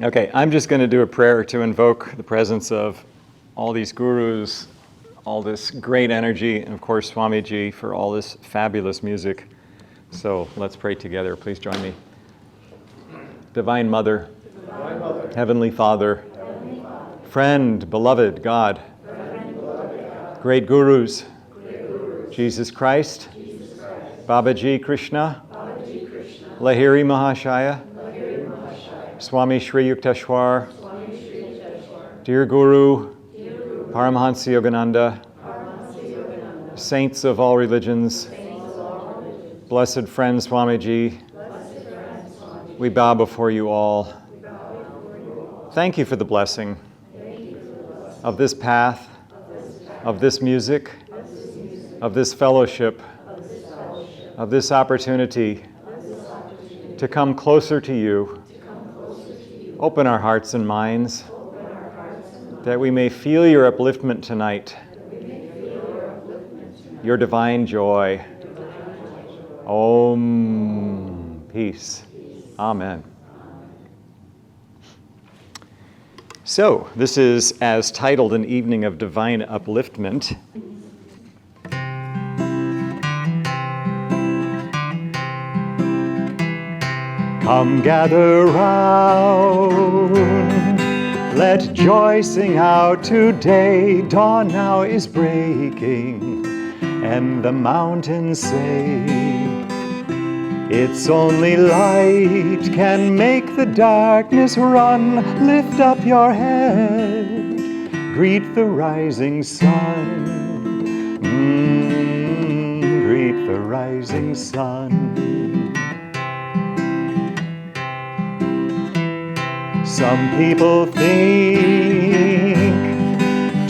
Okay, I'm just going to do a prayer to invoke the presence of all these gurus, all this great energy, and of course Swamiji for all this fabulous music. So let's pray together. Please join me. Divine Mother, Heavenly Father, friend, beloved God, great gurus, Jesus Christ, Babaji Krishna, Lahiri Mahashaya, Swami Shri Yukteswar, Dear Guru, Paramahansa Yogananda, saints of all religions, blessed friend Swamiji, we bow before you all. Thank you for the blessing of this path, of this music, of this fellowship, of this opportunity to come closer to you. Open our hearts and minds that we may feel your upliftment tonight, your divine joy. Om. Peace. Amen. So, this is as titled an evening of divine upliftment. Come gather round, let joy sing out today. Dawn now is breaking, and the mountains say, it's only light can make the darkness run. Lift up your head, greet the rising sun. Greet the rising sun. Some people think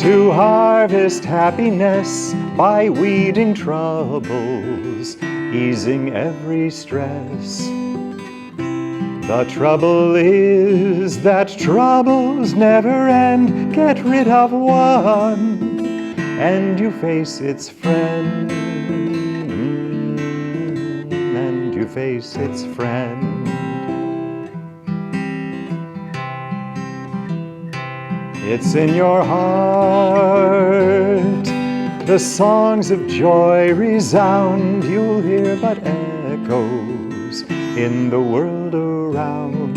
to harvest happiness by weeding troubles, easing every stress. The trouble is that troubles never end. Get rid of one, and you face its friend. And you face its friend. It's in your heart, the songs of joy resound. You'll hear but echoes in the world around.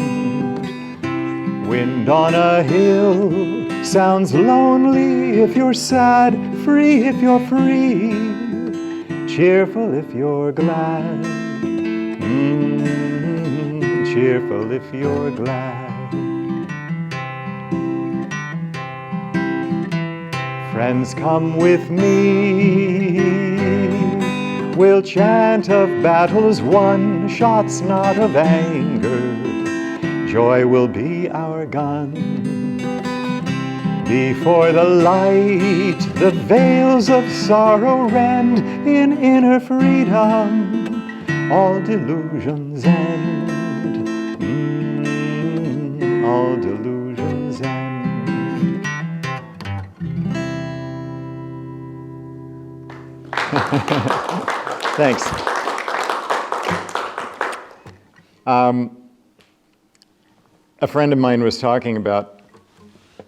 Wind on a hill sounds lonely if you're sad, free if you're free, cheerful if you're glad. Cheerful if you're glad. Friends, come with me. We'll chant of battles won, shots not of anger. Joy will be our gun. Before the light, the veils of sorrow rend. In inner freedom, all delusions end. All delusions end. Thanks. A friend of mine was talking about,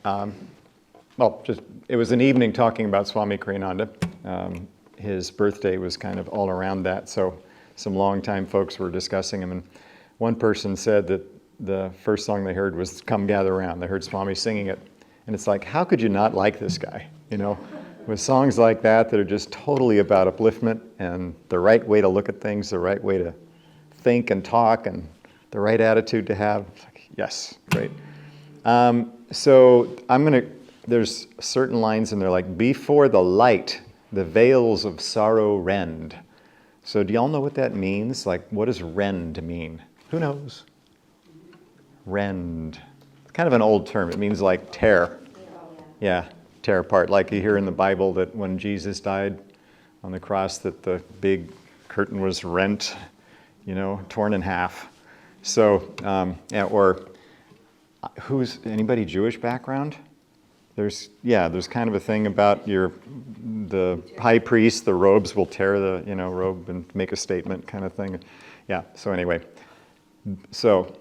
it was an evening talking about Swami Kriyananda. His birthday was kind of all around that, so some longtime folks were discussing him, and one person said that the first song they heard was Come Gather Round. They heard Swami singing it, and it's like, how could you not like this guy, you know? With songs like that are just totally about upliftment and the right way to look at things, the right way to think and talk, and the right attitude to have. It's like, yes, great. So there's certain lines in there like, before the light, the veils of sorrow rend. So do y'all know what that means? Like, what does rend mean? Who knows? Rend. It's kind of an old term. It means like tear. Yeah. Tear apart, like you hear in the Bible that when Jesus died on the cross that the big curtain was rent, you know, torn in half. So, or who's, anybody Jewish background? There's kind of a thing about the high priest, the robes will tear the, robe and make a statement kind of thing. Yeah, so anyway. So,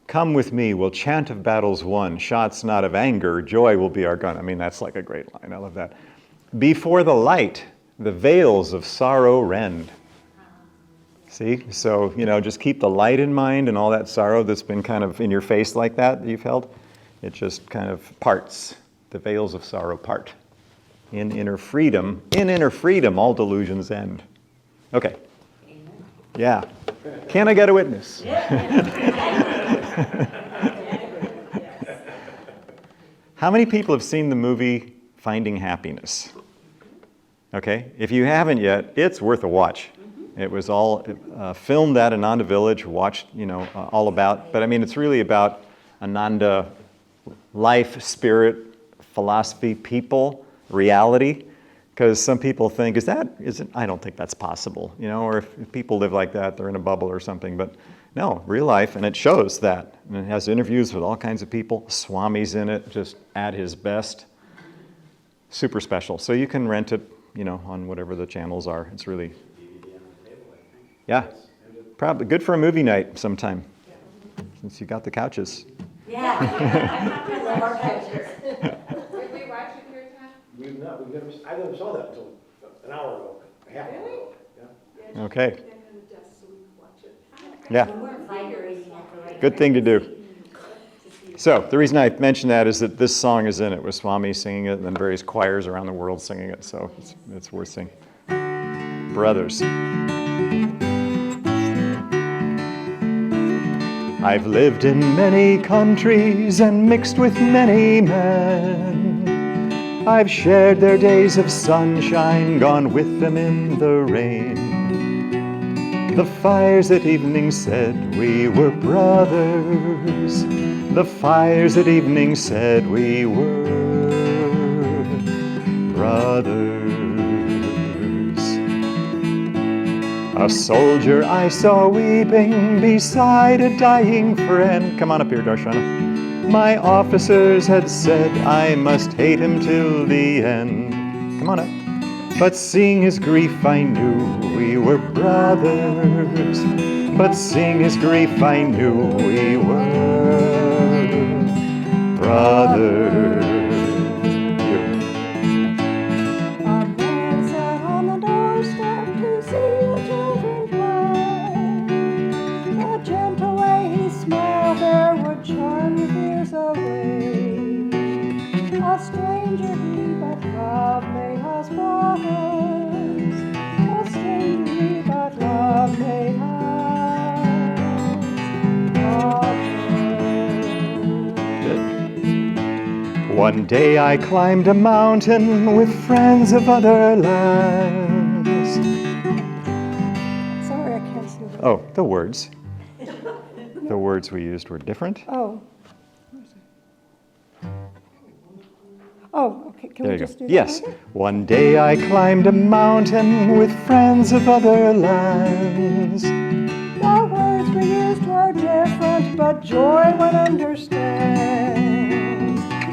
Come with me, we'll chant of battles won, shots not of anger, joy will be our gun. I mean, that's like a great line, I love that. Before the light, the veils of sorrow rend. See, so, just keep the light in mind and all that sorrow that's been kind of in your face like that you've held. It just kind of parts. The veils of sorrow part. In inner freedom, all delusions end. Okay. Amen. Yeah. Can I get a witness? How many people have seen the movie Finding Happiness? Okay. If you haven't yet, it's worth a watch. It was all filmed at Ananda Village, watched, all about. But I mean, it's really about Ananda life, spirit, philosophy, people, reality. Because some people think, I don't think that's possible, or if people live like that, they're in a bubble or something. But no, real life, and it shows that. And it has interviews with all kinds of people. Swami's in it, just at his best. Super special. So you can rent it, on whatever the channels are. It's really, yeah, probably good for a movie night sometime, since you got the couches. Yeah. I love our couches. Did we watch it here, Tom? I never saw that until an hour ago, a half hour ago. Yeah. Okay. Yeah. We weren't vibrating at the right Good thing to do. frequency. So the reason I mention that is that this song is in it with Swami singing it and then various choirs around the world singing it. So it's worth singing. Brothers. I've lived in many countries and mixed with many men. I've shared their days of sunshine, gone with them in the rain. The fires at evening said we were brothers. The fires at evening said we were brothers. A soldier I saw weeping beside a dying friend. Come on up here, Darshana. My officers had said I must hate him till the end. Come on up. But seeing his grief I knew we were brothers. But seeing his grief I knew we were brothers. A stranger he, but love made us brothers. A stranger he, but love made us brothers. One day I climbed a mountain with friends of other lands. Sorry, I can't see that. Oh, the words. The words we used were different. Oh. Oh, okay. Can There we you just go. do that? Yes. again? One day I climbed a mountain with friends of other lands. The words we used were different, but joy one understands.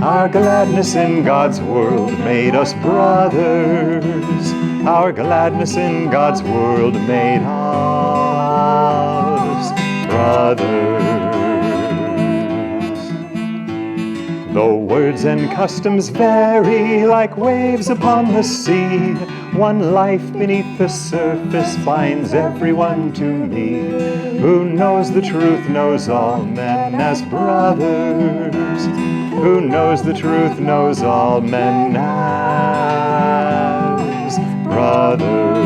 Our gladness in God's world made us brothers. Our gladness in God's world made us brothers. Though words and customs vary like waves upon the sea, one life beneath the surface binds everyone to me. Who knows the truth knows all men as brothers. Who knows the truth knows all men as brothers.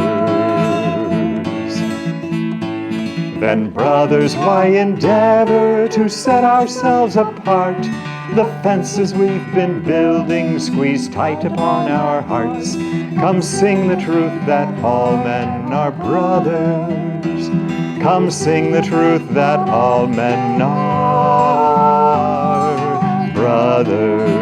Then brothers, why endeavor to set ourselves apart? The fences we've been building squeeze tight upon our hearts. Come sing the truth that all men are brothers. Come sing the truth that all men are brothers.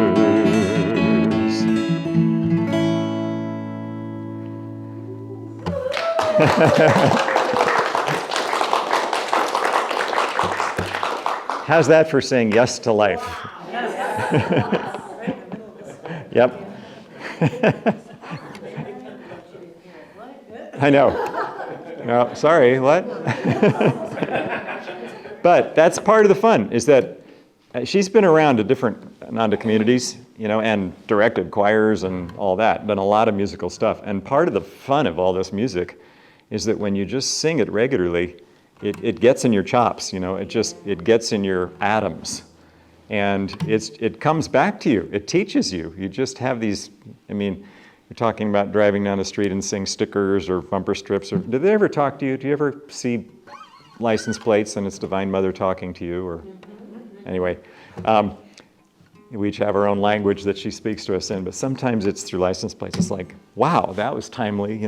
How's that for saying yes to life? Yep. I know. No, sorry, what? But that's part of the fun, is that she's been around to different Ananda communities, and directed choirs and all that, done a lot of musical stuff. And part of the fun of all this music is that when you just sing it regularly, it gets in your chops, it gets in your atoms. And it comes back to you. It teaches you. You just have these, you're talking about driving down the street and seeing stickers or bumper strips. Or did they ever talk to you? Do you ever see license plates and it's Divine Mother talking to you? Or anyway, we each have our own language that she speaks to us in, but sometimes it's through license plates. It's like, wow, that was timely,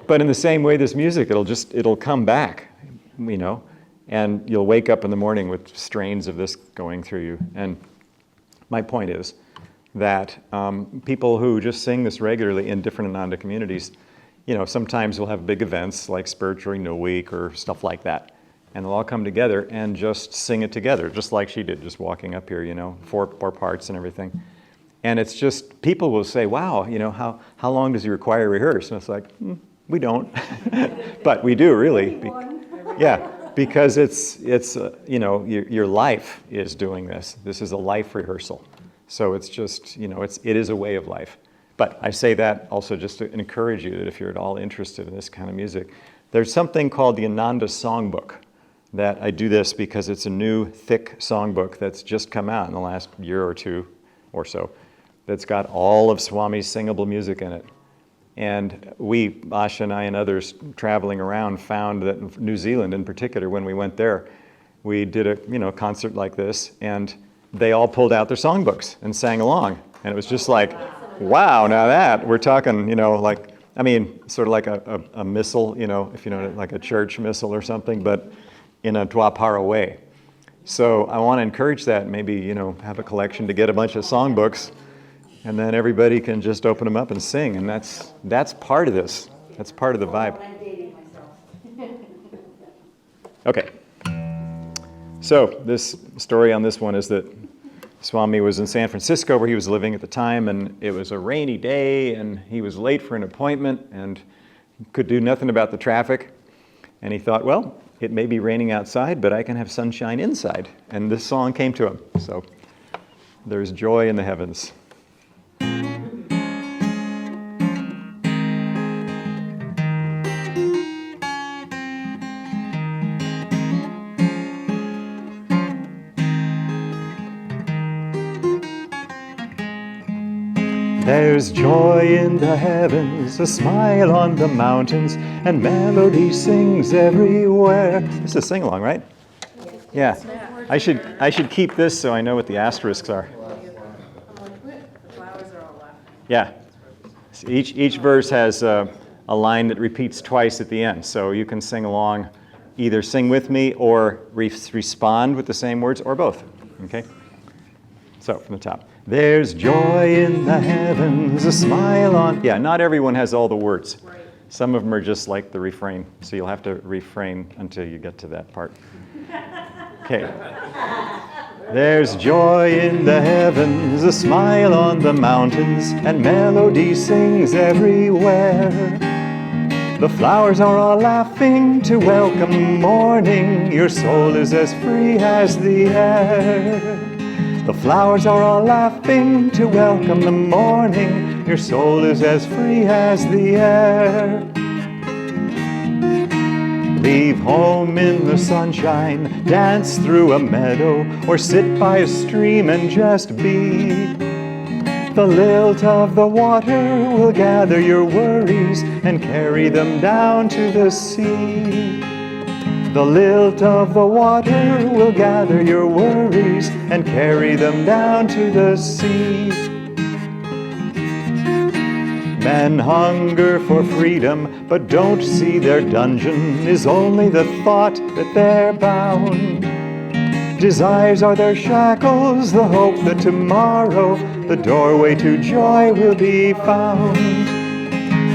But in the same way, this music, it'll come back, and you'll wake up in the morning with strains of this going through you. And my point is that people who just sing this regularly in different Ananda communities, sometimes we'll have big events like Spiritual Renewal Week or stuff like that. And they'll all come together and just sing it together, just like she did, just walking up here, four parts and everything. And it's just, people will say, wow, how long does your choir rehearse? And it's like, we don't. But we do, really. Yeah, because it's your life is doing this. This is a life rehearsal. So it's just, it is a way of life. But I say that also just to encourage you that if you're at all interested in this kind of music, there's something called the Ananda Songbook. That I do this because it's a new, thick songbook that's just come out in the last year or two or so, that's got all of Swami's singable music in it. And we, Asha and I and others traveling around, found that in New Zealand in particular, when we went there, we did a concert like this, and they all pulled out their songbooks and sang along. And it was just like, wow, now that, we're talking, sort of like a missal, if you know, like a church missal or something, but in a Dwapara way. So I want to encourage that, maybe, have a collection to get a bunch of songbooks, and then everybody can just open them up and sing, and that's part of this. That's part of the vibe. I'm dating myself. Okay. So this story on this one is that Swami was in San Francisco where he was living at the time, and it was a rainy day, and he was late for an appointment and could do nothing about the traffic. And he thought, well, it may be raining outside, but I can have sunshine inside. And this song came to him. So there's joy in the heavens. There's joy in the heavens, a smile on the mountains, and melody sings everywhere. This is a sing-along, right? Yeah. I should keep this so I know what the asterisks are. The flowers are all left. Yeah. So each verse has a line that repeats twice at the end, so you can sing along, either sing with me or respond with the same words, or both. Okay? So from the top. There's joy in the heavens, a smile on... Yeah, not everyone has all the words. Right. Some of them are just like the refrain, so you'll have to refrain until you get to that part. Okay. There's joy in the heavens, a smile on the mountains, and melody sings everywhere. The flowers are all laughing to welcome morning. Your soul is as free as the air. The flowers are all laughing to welcome the morning. Your soul is as free as the air. Leave home in the sunshine, dance through a meadow, or sit by a stream and just be. The lilt of the water will gather your worries and carry them down to the sea. The lilt of the water will gather your worries and carry them down to the sea. Men hunger for freedom, but don't see their dungeon is only the thought that they're bound. Desires are their shackles, the hope that tomorrow the doorway to joy will be found.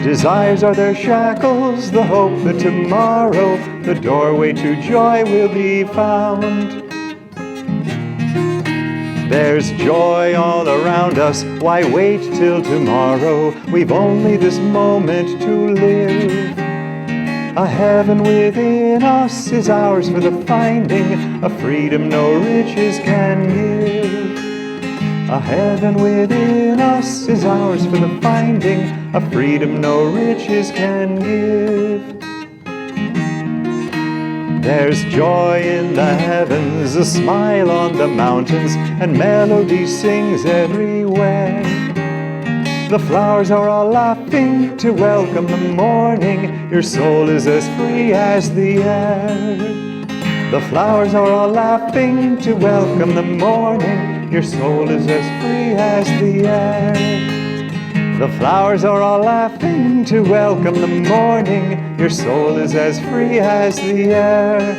Desires are their shackles, the hope that tomorrow the doorway to joy will be found. There's joy all around us, why wait till tomorrow? We've only this moment to live. A heaven within us is ours for the finding, a freedom no riches can give. A heaven within us is ours for the finding, a freedom no riches can give. There's joy in the heavens, a smile on the mountains, and melody sings everywhere. The flowers are all laughing to welcome the morning. Your soul is as free as the air. The flowers are all laughing to welcome the morning. Your soul is as free as the air. The flowers are all laughing to welcome the morning. Your soul is as free as the air.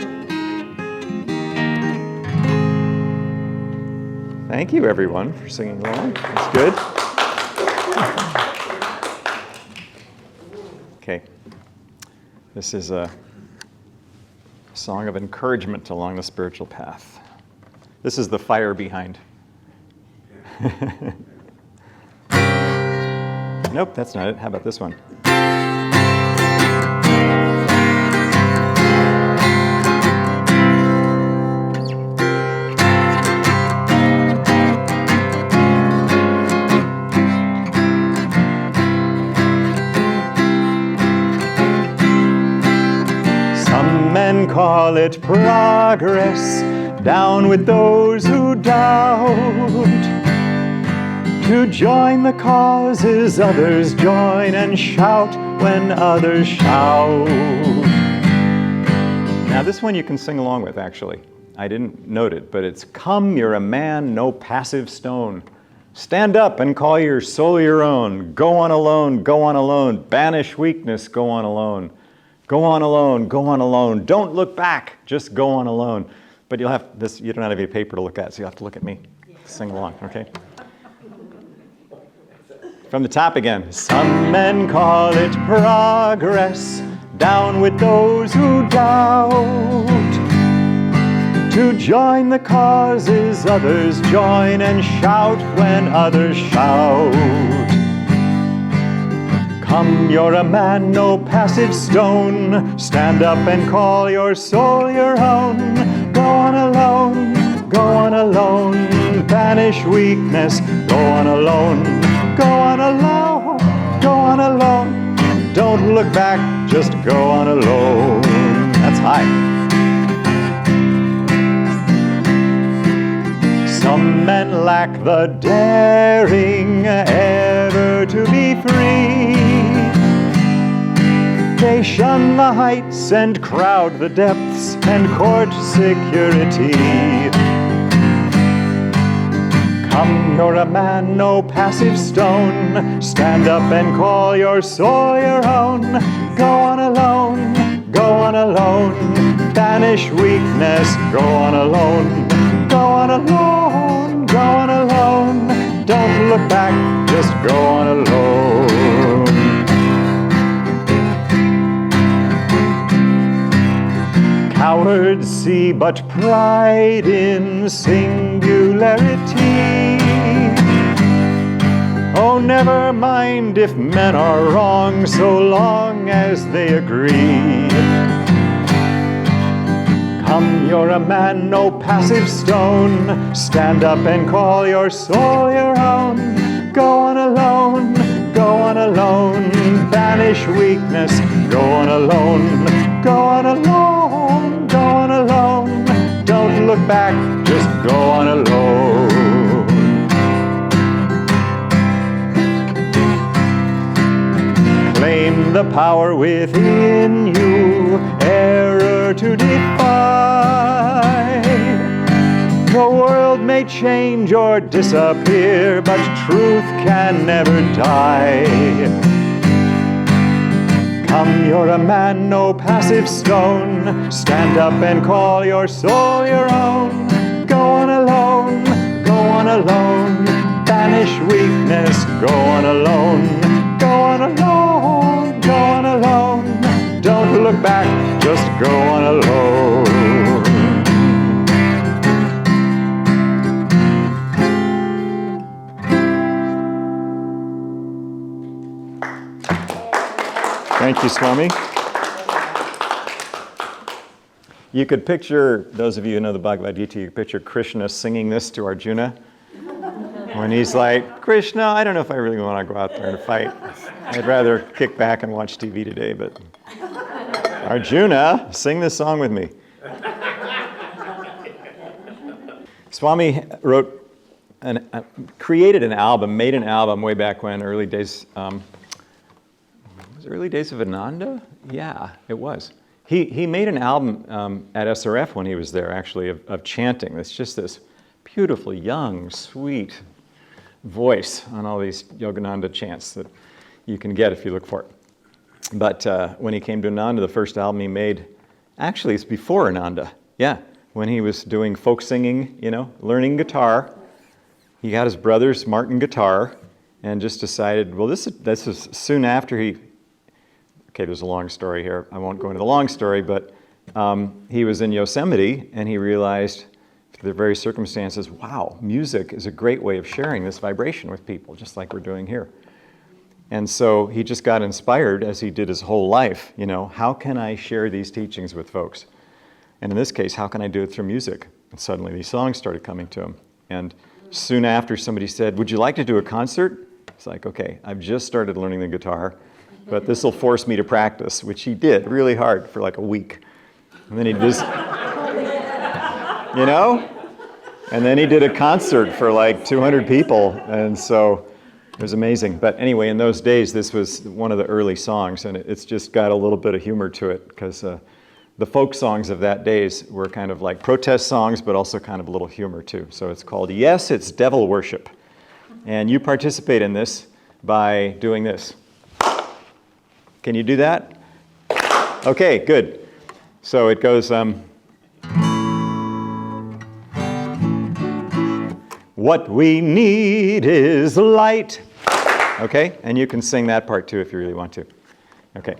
Thank you, everyone, for singing along. That's good. Okay. This is a song of encouragement along the spiritual path. This is the fire behind. Nope, that's not it. How about this one? Some men call it progress, down with those who doubt. To join the causes others join and shout when others shout. Now this one you can sing along with, actually. I didn't note it, but it's come, you're a man, no passive stone. Stand up and call your soul your own. Go on alone, go on alone. Banish weakness, go on alone. Go on alone, go on alone. Don't look back, just go on alone. But you'll have this, you don't have any paper to look at, so you have to look at me. Sing along, okay? From the top again. Some men call it progress, down with those who doubt. To join the causes others join and shout when others shout. Come, you're a man, no passive stone. Stand up and call your soul your own. Go on alone, go on alone. Banish weakness, go on alone. Go on alone, go on alone. Don't look back, just go on alone. That's high. Some men lack the daring ever to be free. They shun the heights and crowd the depths and court security. Come, you're a man, no passive stone. Stand up and call your soul your own. Go on alone, go on alone. Banish weakness, go on alone. Go on alone, go on alone. Don't look back, just go on alone. Cowards see but pride in singularity. Oh, never mind if men are wrong, so long as they agree. Come, you're a man, no passive stone. Stand up and call your soul your own. Go on alone, go on alone. Banish weakness, go on alone. Go on alone, go on alone. Don't look back, just go on alone. Claim the power within you, error to defy. The world may change or disappear, but truth can never die. Come, you're a man, no passive stone. Stand up and call your soul your own. Go on alone, go on alone. Banish weakness, go on alone. Go on alone, go on alone. Don't look back, just go on alone. Thank you, Swami. You could picture, those of you who know the Bhagavad Gita, you could picture Krishna singing this to Arjuna. When he's like, Krishna, I don't know if I really want to go out there and fight. I'd rather kick back and watch TV today, but Arjuna, sing this song with me. Swami created an album, made an album way back when, early days. Was it early days of Ananda? Yeah, it was. He made an album at SRF when he was there, actually, of chanting. It's just this beautiful, young, sweet voice on all these Yogananda chants that you can get if you look for it. But when he came to Ananda, the first album he made, actually it's before Ananda, yeah, when he was doing folk singing, learning guitar. He got his brother's Martin guitar and just decided, well, this is soon after okay, there's a long story here. I won't go into the long story, but he was in Yosemite and he realized, through the very circumstances, wow, music is a great way of sharing this vibration with people, just like we're doing here. And so he just got inspired, as he did his whole life, how can I share these teachings with folks? And in this case, how can I do it through music? And suddenly these songs started coming to him. And soon after, somebody said, would you like to do a concert? It's like, okay, I've just started learning the guitar, but this will force me to practice, which he did really hard for like a week. And then he just, and then he did a concert for like 200 people. And so it was amazing. But anyway, in those days, this was one of the early songs, and it's just got a little bit of humor to it, because the folk songs of that days were kind of like protest songs, but also kind of a little humor too. So it's called Yes, It's Devil Worship. And you participate in this by doing this. Can you do that? Okay, good. So it goes, what we need is light. Okay, and you can sing that part too if you really want to. Okay.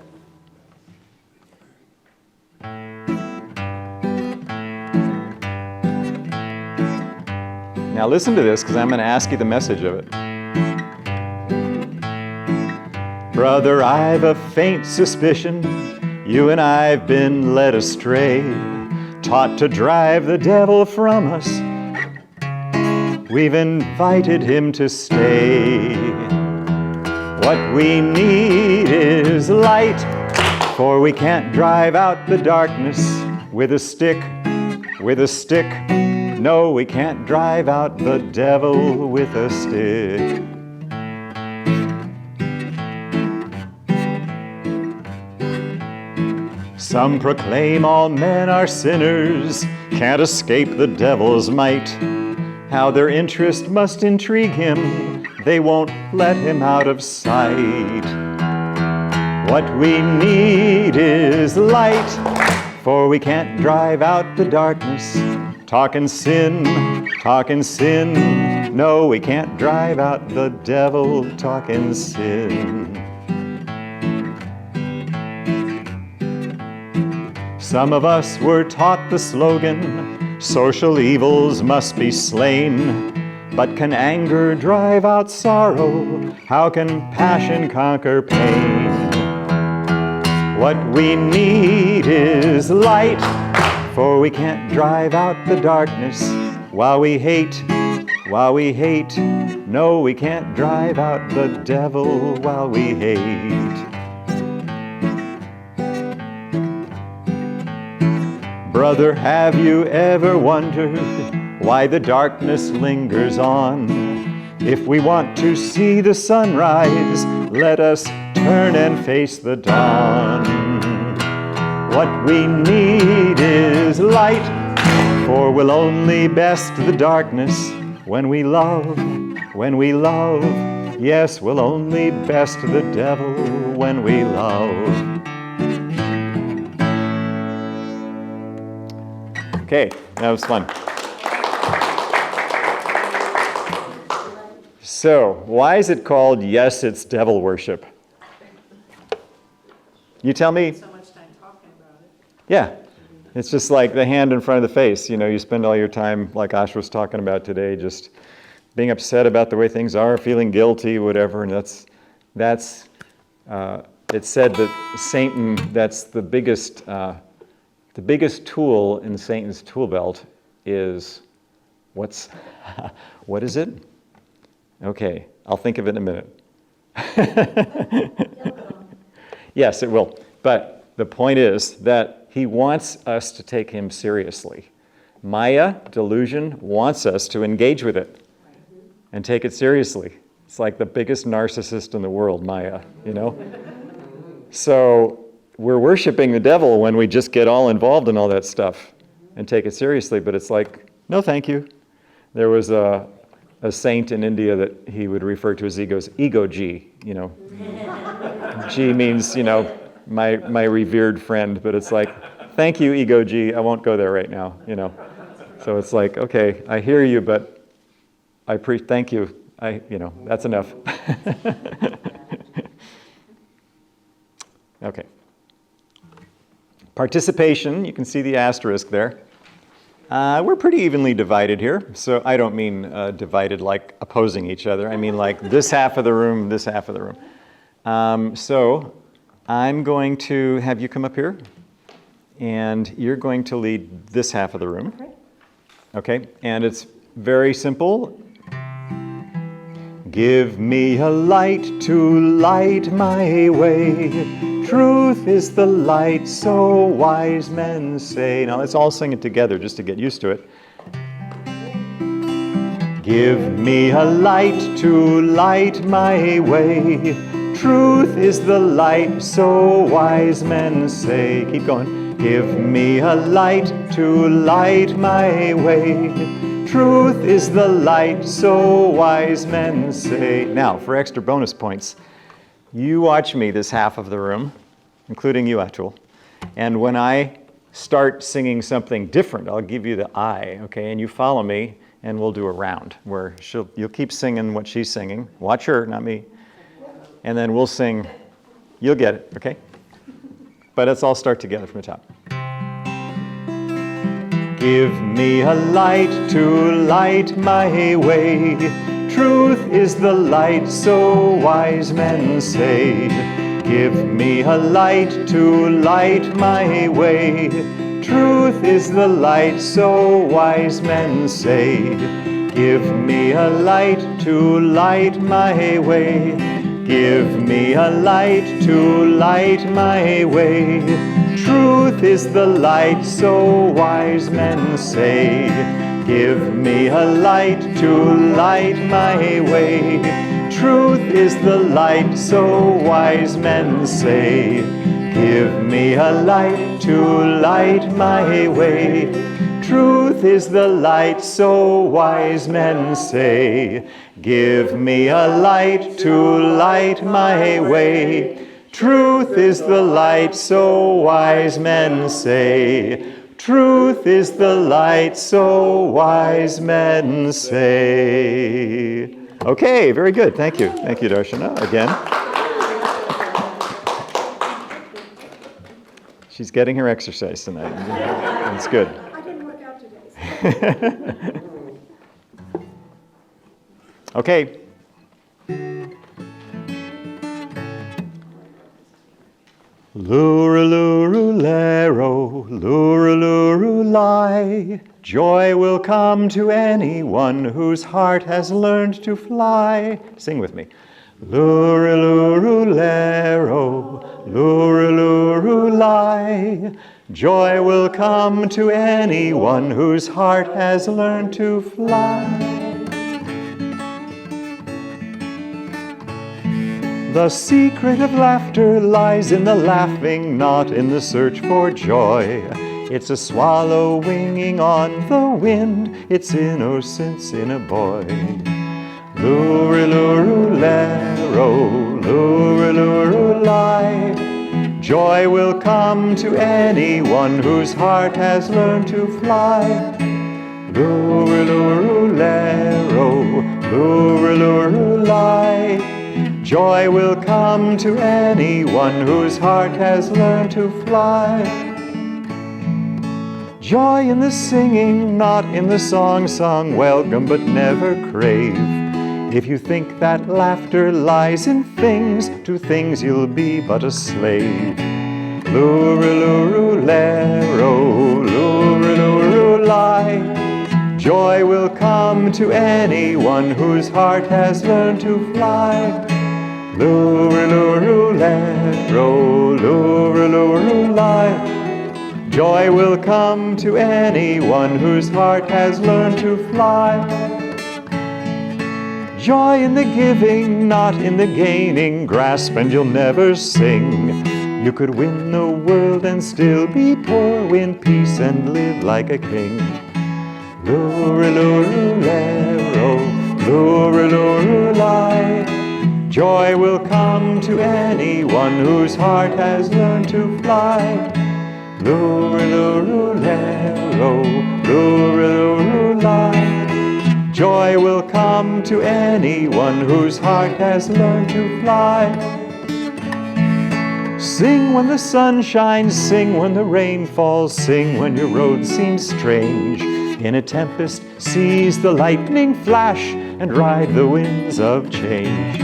Now listen to this, because I'm going to ask you the message of it. Brother, I've a faint suspicion you and I've been led astray, taught to drive the devil from us. We've invited him to stay. What we need is light, for we can't drive out the darkness with a stick, with a stick. No, we can't drive out the devil with a stick. Some proclaim all men are sinners, can't escape the devil's might. How their interest must intrigue him, they won't let him out of sight. What we need is light, for we can't drive out the darkness. Talking sin, no, we can't drive out the devil talking sin. Some of us were taught the slogan, social evils must be slain. But can anger drive out sorrow? How can passion conquer pain? What we need is light, for we can't drive out the darkness while we hate. No, we can't drive out the devil while we hate. Brother, have you ever wondered why the darkness lingers on? If we want to see the sunrise, let us turn and face the dawn. What we need is light, for we'll only best the darkness when we love. Yes, we'll only best the devil when we love. Okay, that was fun. So, why is it called Yes, It's Devil Worship? You tell me. So much time talking about it. Yeah, it's just like the hand in front of the face. You spend all your time, like Ash was talking about today, just being upset about the way things are, feeling guilty, whatever. And it's said that Satan, that's the biggest the biggest tool in Satan's tool belt is what is it? Okay, I'll think of it in a minute. Yes, it will. But the point is that he wants us to take him seriously. Maya, delusion, wants us to engage with it and take it seriously. It's like the biggest narcissist in the world, Maya, you know? So we're worshiping the devil when we just get all involved in all that stuff and take it seriously, but it's like, no thank you. There was a saint in India that he would refer to his ego G, you know. G means, you know, my revered friend, but it's like, thank you, ego G, I won't go there right now, you know. So it's like, okay, I hear you, but thank you, you know, that's enough. Okay. Participation, you can see the asterisk there. We're pretty evenly divided here, so I don't mean divided like opposing each other. I mean like this half of the room, this half of the room. So I'm going to have you come up here, and you're going to lead this half of the room. Okay, and it's very simple. Give me a light to light my way. Truth is the light, so wise men say. Now let's all sing it together just to get used to it. Give me a light to light my way. Truth is the light, so wise men say. Keep going. Give me a light to light my way. Truth is the light, so wise men say. Now, for extra bonus points, you watch me this half of the room, including you, Atul. And when I start singing something different, I'll give you the I, okay? And you follow me, and we'll do a round where you'll keep singing what she's singing. Watch her, not me. And then we'll sing, you'll get it, okay? But let's all start together from the top. Give me a light to light my way. Truth is the light, so wise men say. Give me a light to light my way. Truth is the light, so wise men say. Give me a light to light my way. Give me a light to light my way. Truth is the light, so wise men say. Give me a light to light my way. Truth is the light, so wise men say. Give me a light to light my way. Truth is the light, so wise men say. Give me a light to light my way. Truth is the light, so wise men say. Truth is the light, so wise men say. Okay, very good. Thank you. Thank you, Darshana, again. She's getting her exercise tonight. It's good. I didn't work out today. Okay. Luralurulero, luralurulai. Joy will come to anyone whose heart has learned to fly. Sing with me. Luralurulero, luralurulai. Joy will come to anyone whose heart has learned to fly. The secret of laughter lies in the laughing, not in the search for joy. It's a swallow winging on the wind, it's innocence in a boy. Lurilurulero, lurilurulai. Joy will come to anyone whose heart has learned to fly. Lurilurulero, lurilurulai. Joy will come to anyone whose heart has learned to fly. Joy in the singing, not in the song sung, welcome but never crave. If you think that laughter lies in things, to things you'll be but a slave. Lurelurulero, lurelurulai. Joy will come to anyone whose heart has learned to fly. Lurelurulero, lurelurulai. Joy will come to anyone whose heart has learned to fly. Joy in the giving, not in the gaining. Grasp and you'll never sing. You could win the world and still be poor. Win peace and live like a king. Lurelurulero, lurelurulai. Joy will come to anyone whose heart has learned to fly. Lurelurulero, lurelurulai. Joy will come to anyone whose heart has learned to fly. Sing when the sun shines, sing when the rain falls, sing when your road seems strange. In a tempest, seize the lightning flash and ride the winds of change.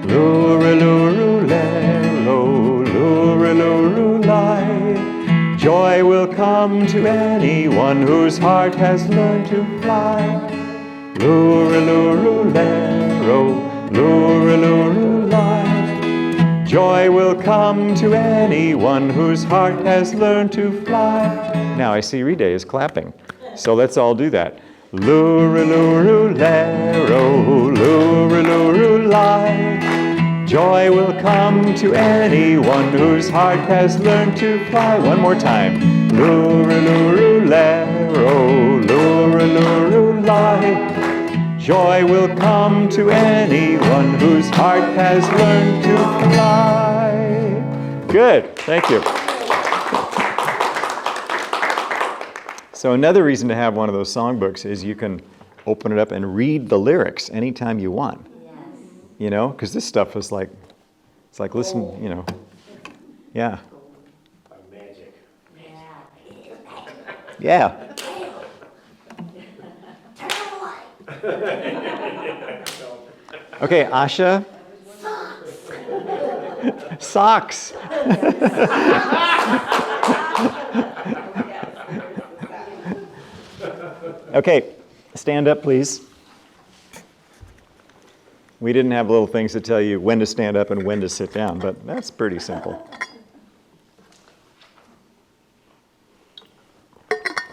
Lurelurulero, lurelurulai. Joy will come to anyone whose heart has learned to fly. Lurelurulero, lurelurulai. Joy will come to anyone whose heart has learned to fly. Now I see Rita is clapping, so let's all do that. Lurelurulero, lurelurulai. Joy will come to anyone whose heart has learned to fly. One more time. Lurelurulero, lurelurulai. Joy will come to anyone whose heart has learned to fly. Good, thank you. So another reason to have one of those songbooks is you can open it up and read the lyrics anytime you want. You know, because this stuff is like, it's like, listen, you know, yeah. Magic. Yeah. Okay, Asha. Socks. Okay, stand up, please. We didn't have little things to tell you when to stand up and when to sit down, but that's pretty simple.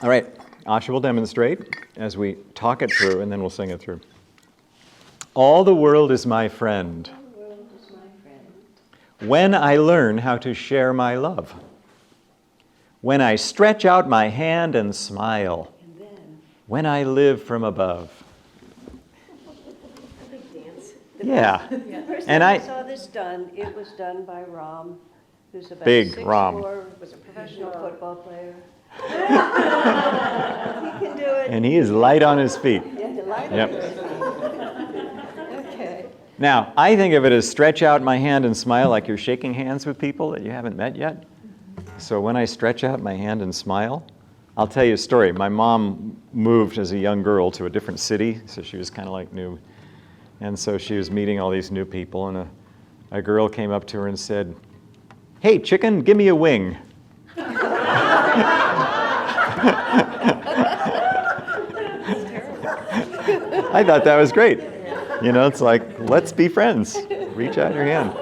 All right, Asha will demonstrate as we talk it through, and then we'll sing it through. All the world is my friend. The world is my friend. When I learn how to share my love. When I stretch out my hand and smile. And then, When I live from above. a big dance. Yeah. The first And time I- I saw this done, it was done by Ram, who's about Big 6'4", Ram. was a professional football player. He can do it. And he is light on his feet. Yeah, the light Yep. on his feet. Okay. Now, I think of it as stretch out my hand and smile like you're shaking hands with people that you haven't met yet. So when I stretch out my hand and smile, I'll tell you a story. My mom moved as a young girl to a different city, so she was kind of like new. And so she was meeting all these new people, and a girl came up to her and said, "Hey, chicken, give me a wing." I thought that was great. You know, it's like, let's be friends. Reach out your hand.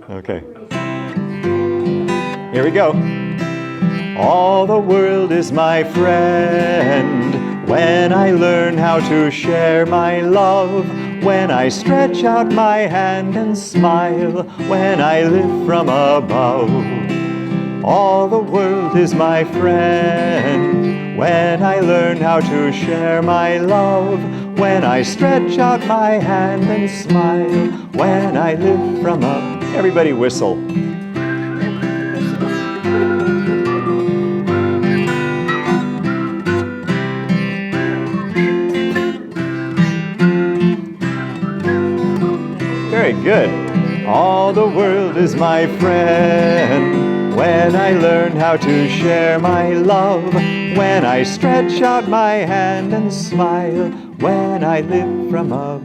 Okay. Here we go. All the world is my friend when I learn how to share my love, when I stretch out my hand and smile, when I live from above. All the world is my friend when I learn how to share my love, when I stretch out my hand and smile, when I live from above. Everybody whistle. Very good. All the world is my friend when I learn how to share my love, when I stretch out my hand and smile, when I live from above.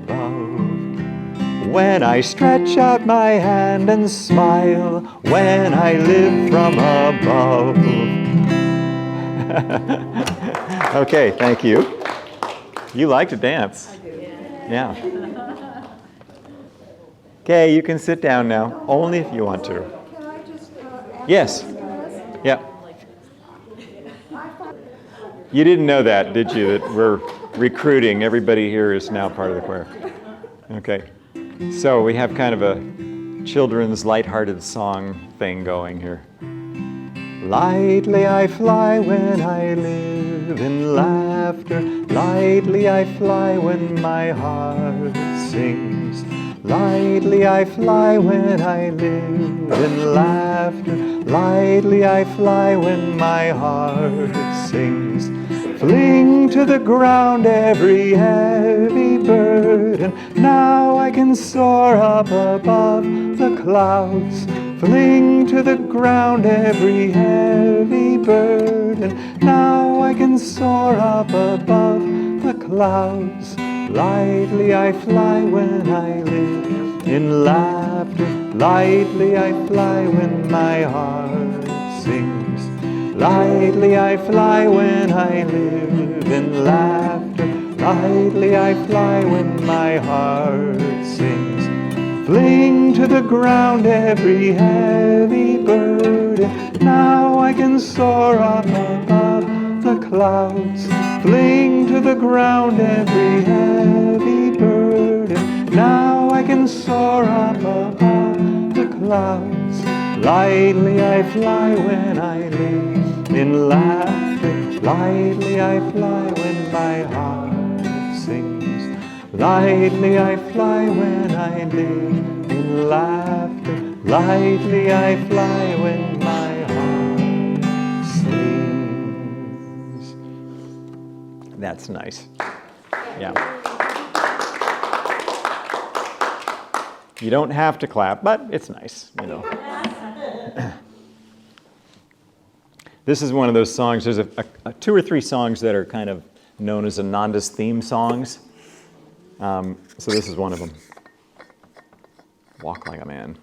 when I stretch out my hand and smile, when I live from above. Okay, thank you. You like to dance. I do. Yeah. Okay, you can sit down now, only if you want to. Can I just ask Yes. you guys? Yeah. You didn't know that, did you, that we're recruiting? Everybody here is now part of the choir. Okay. So we have kind of a children's lighthearted song thing going here. Lightly I fly when I live in laughter. Lightly I fly when my heart sings. Lightly I fly when I live in laughter. Lightly I fly when my heart sings. Fling to the ground every heavy burden. Now I can soar up above the clouds. Fling to the ground every heavy burden. Now I can soar up above the clouds. Lightly I fly when I live in laughter. Lightly I fly when my heart sings. Lightly I fly when I live in laughter. Lightly I fly when my heart sings. Fling to the ground every heavy burden. Now I can soar up above the clouds. Fling to the ground every heavy burden. Now I can soar up above the clouds. Lightly I fly when I live in laughter. Lightly I fly when my heart sings. Lightly I fly when I live in laughter. Lightly I fly when my heart sings. That's nice. Yeah. You don't have to clap, but it's nice, you know. This is one of those songs. There's two or three songs that are kind of known as Ananda's theme songs. So this is one of them. Walk like a man.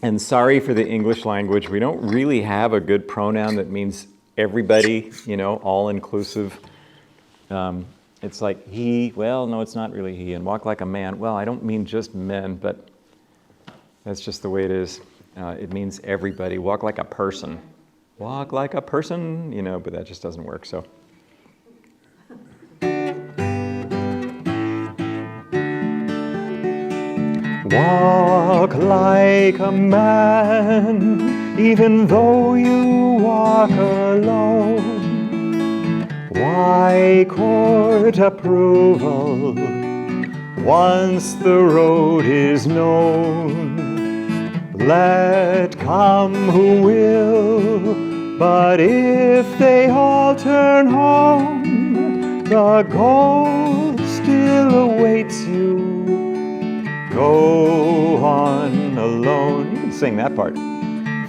And sorry for the English language. We don't really have a good pronoun that means everybody, you know, all inclusive. It's like he, well, no, it's not really he. And walk like a man. Well, I don't mean just men, but that's just the way it is. It means everybody. Walk like a person. Walk like a person, you know, but that just doesn't work, so. Walk like a man, even though you walk alone. Why court approval once the road is known? Let come who will, but if they all turn home, the goal still awaits you. Go on alone. You can sing that part.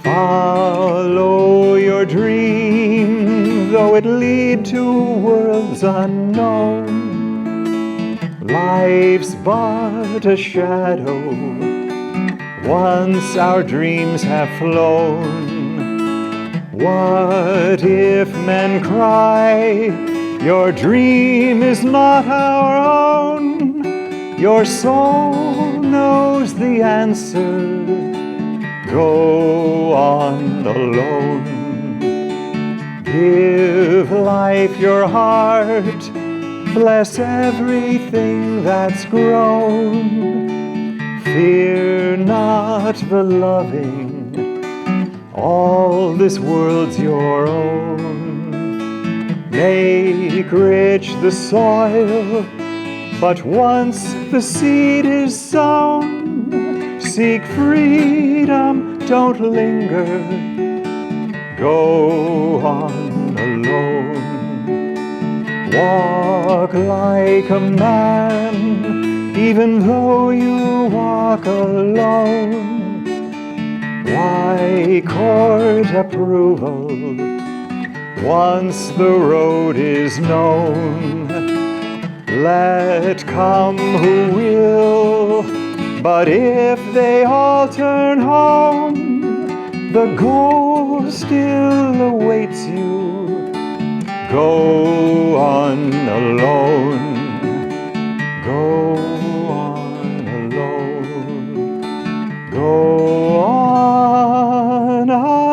Follow your dream, though it lead to worlds unknown. Life's but a shadow once our dreams have flown. What if men cry, your dream is not our own? Your soul knows the answer. Go on alone. Give life your heart. Bless everything that's grown. Fear not the loving. All this world's your own. Make rich the soil. But once the seed is sown, seek freedom, don't linger. Go on alone. Walk like a man, even though you walk alone. Why court approval once the road is known? Let come who will, But if they all turn home, the goal still awaits you. Go on alone. Go on alone. Go on alone.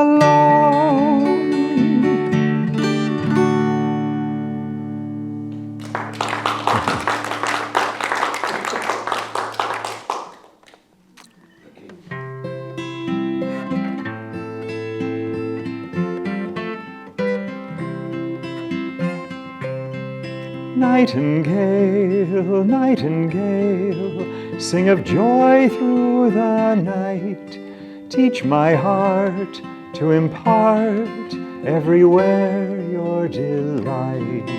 Nightingale, nightingale, sing of joy through the night. Teach my heart to impart everywhere your delight.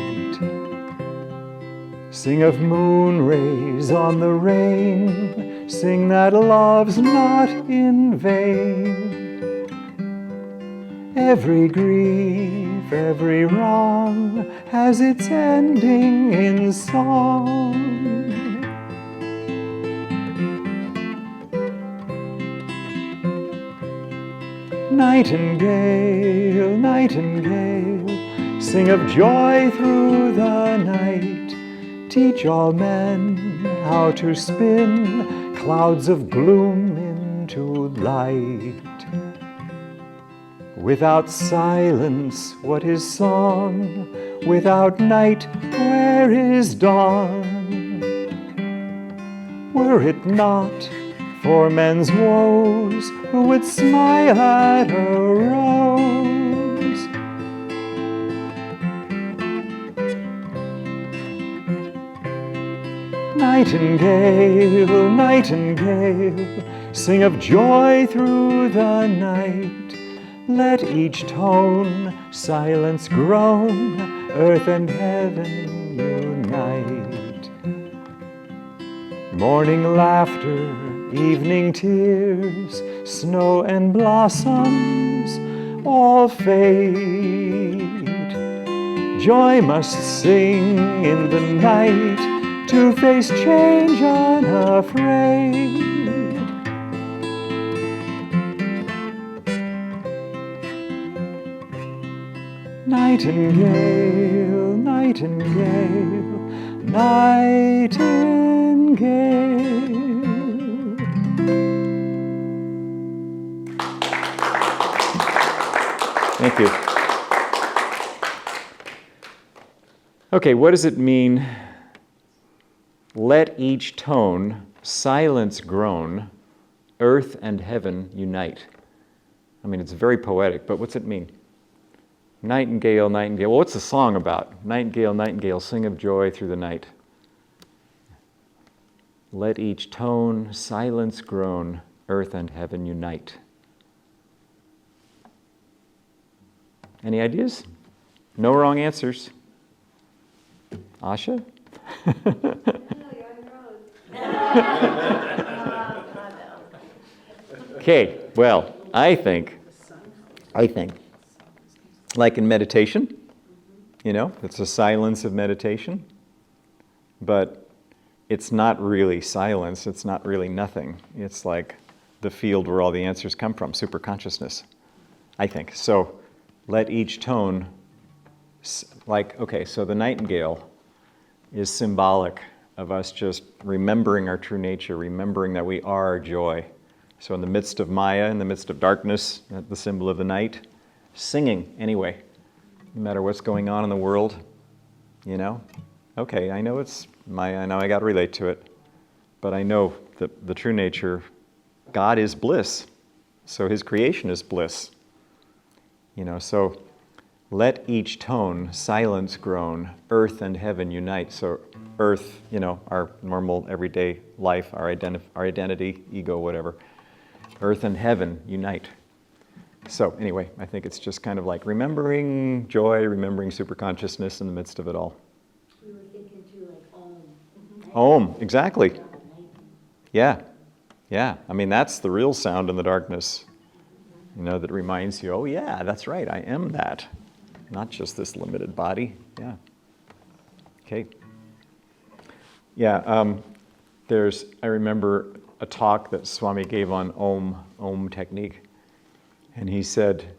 Sing of moon rays on the rain, sing that love's not in vain. Every grief, every wrong has its ending in song. Nightingale, nightingale, sing of joy through the night. Teach all men how to spin clouds of gloom into light. Without silence, what is song? Without night, where is dawn? Were it not for men's woes, who would smile at a rose? Nightingale, nightingale, sing of joy through the night. Let each tone silence groan, earth and heaven unite. Morning laughter, evening tears, snow and blossoms all fade. Joy must sing in the night to face change unafraid. Nightingale, nightingale, nightingale. Thank you. Okay, what does it mean? Let each tone silence groan, earth and heaven unite. I mean, it's very poetic, but what's it mean? Nightingale, nightingale. Well, what's the song about? Nightingale, nightingale, sing of joy through the night. Let each tone silence groan, earth and heaven unite. Any ideas? No wrong answers. Asha? Okay, well, I think, like in meditation, it's a silence of meditation, but it's not really silence, it's not really nothing. It's like the field where all the answers come from, superconsciousness, I think. So let each tone, so the nightingale is symbolic of us just remembering our true nature, remembering that we are joy. So in the midst of Maya, in the midst of darkness, the symbol of the night, singing anyway, no matter what's going on in the world, Okay, I know it's Maya, I know I got to relate to it, but I know that the true nature, God is bliss, so His creation is bliss. So let each tone silence groan, earth and heaven unite. So earth, our normal everyday life, our identity, ego, whatever. Earth and heaven unite. So anyway, I think it's just kind of like remembering joy, remembering superconsciousness in the midst of it all. We were thinking too, like Om. Om, exactly. Yeah. I mean, that's the real sound in the darkness, that reminds you, oh yeah, that's right, I am that. Not just this limited body. Yeah. Okay. Yeah, I remember a talk that Swami gave on Om technique. And he said,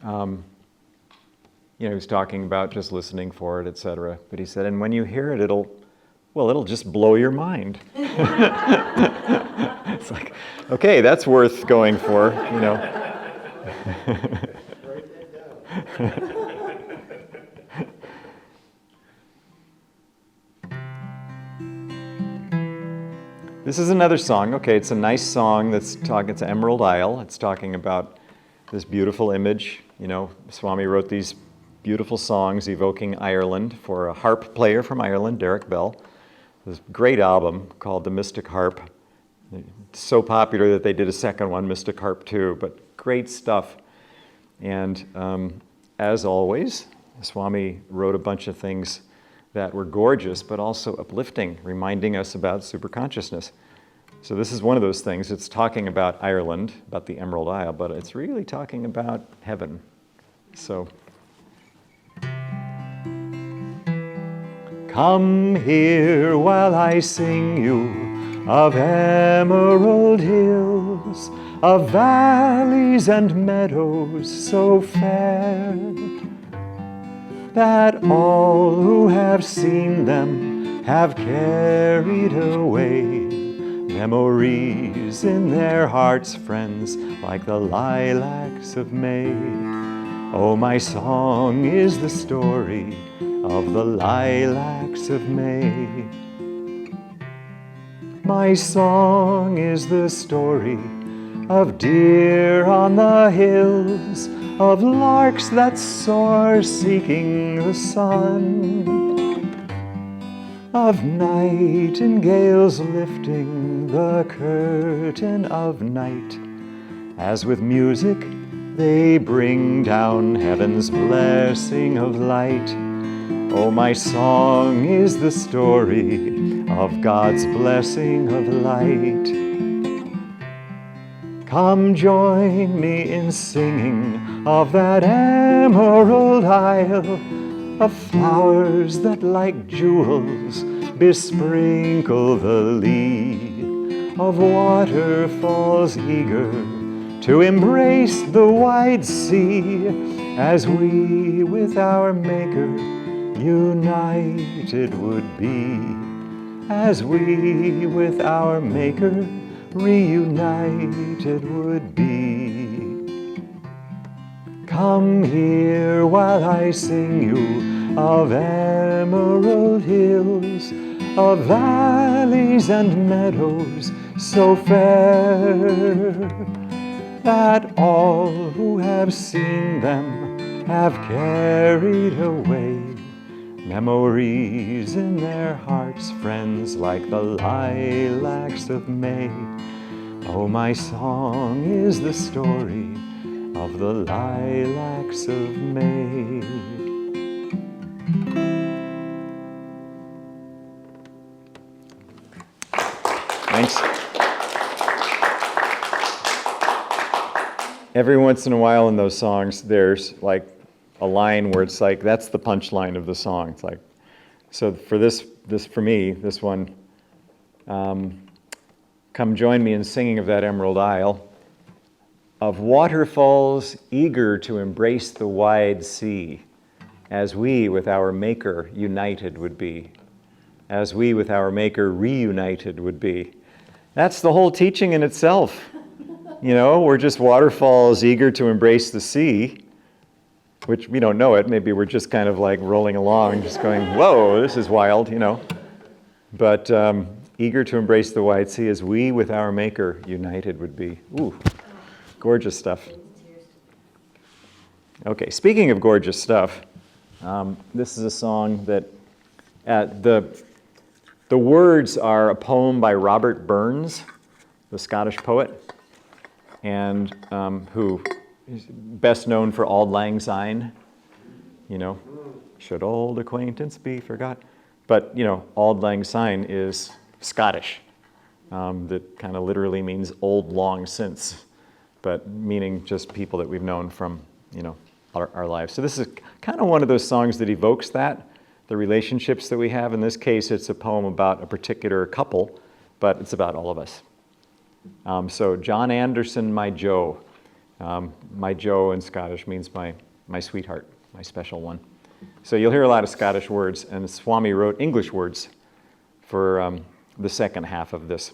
he was talking about just listening for it, etc. But he said, and when you hear it, it'll just blow your mind. It's like, okay, that's worth going for, Write that down. This is another song. Okay, it's a nice song it's Emerald Isle. It's talking about this beautiful image. Swami wrote these beautiful songs evoking Ireland for a harp player from Ireland, Derek Bell. This great album called The Mystic Harp. It's so popular that they did a second one, Mystic Harp 2, but great stuff. And as always, Swami wrote a bunch of things that were gorgeous, but also uplifting, reminding us about superconsciousness. So this is one of those things. It's talking about Ireland, about the Emerald Isle, but it's really talking about heaven. So, come here while I sing you of emerald hills, of valleys and meadows so fair, that all who have seen them have carried away memories in their hearts, friends, like the lilacs of May. Oh, my song is the story of the lilacs of May. My song is the story of deer on the hills, of larks that soar seeking the sun, of nightingales lifting the curtain of night, as with music they bring down heaven's blessing of light. Oh, my song is the story of God's blessing of light. Come join me in singing of that emerald isle, of flowers that like jewels besprinkle the lea, of waterfalls eager to embrace the wide sea, as we with our Maker united would be, as we with our Maker reunited would be. Come here while I sing you of emerald hills, of valleys and meadows so fair, that all who have seen them have carried away memories in their hearts, friends, like the lilacs of May. Oh, my song is the story of the lilacs of May. Thanks. Every once in a while in those songs, there's like a line where it's like, that's the punchline of the song. It's like, so for this for me, this one, come join me in singing of that Emerald Isle, of waterfalls eager to embrace the wide sea, as we with our Maker united would be, as we with our Maker reunited would be. That's the whole teaching in itself. We're just waterfalls eager to embrace the sea, which we don't know it. Maybe we're just kind of like rolling along, just going, whoa, this is wild, But eager to embrace the wide sea, as we with our Maker united would be. Ooh, gorgeous stuff. Okay, speaking of gorgeous stuff, this is a song that the words are a poem by Robert Burns, the Scottish poet, and who is best known for Auld Lang Syne, should old acquaintance be forgot. But, Auld Lang Syne is Scottish. That kind of literally means old long since, but meaning just people that we've known from, our lives. So this is kind of one of those songs that evokes that, the relationships that we have. In this case, it's a poem about a particular couple, but it's about all of us. So John Anderson, my Joe. My Joe in Scottish means my sweetheart, my special one. So you'll hear a lot of Scottish words, and Swami wrote English words for the second half of this.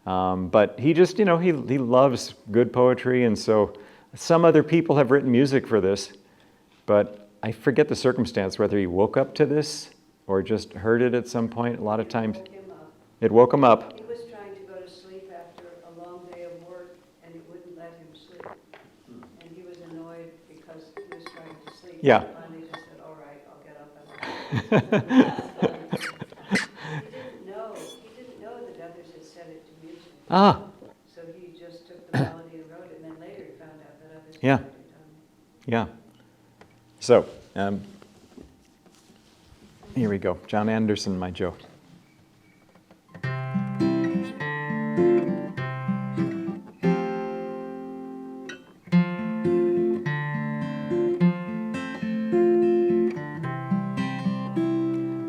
But he just, he loves good poetry, and so some other people have written music for this, but I forget the circumstance, whether he woke up to this or just heard it at some point. A lot of times it woke him up. He was trying to go to sleep after a long day of work, and it wouldn't let him sleep. And he was annoyed because he was trying to sleep. Yeah. And finally just said, all right, I'll get up and he didn't know that others had set it to music. Ah, So he just took the melody and wrote it, and then later he found out that others Yeah. had done it. yeah. So, here we go. John Anderson, my Joe.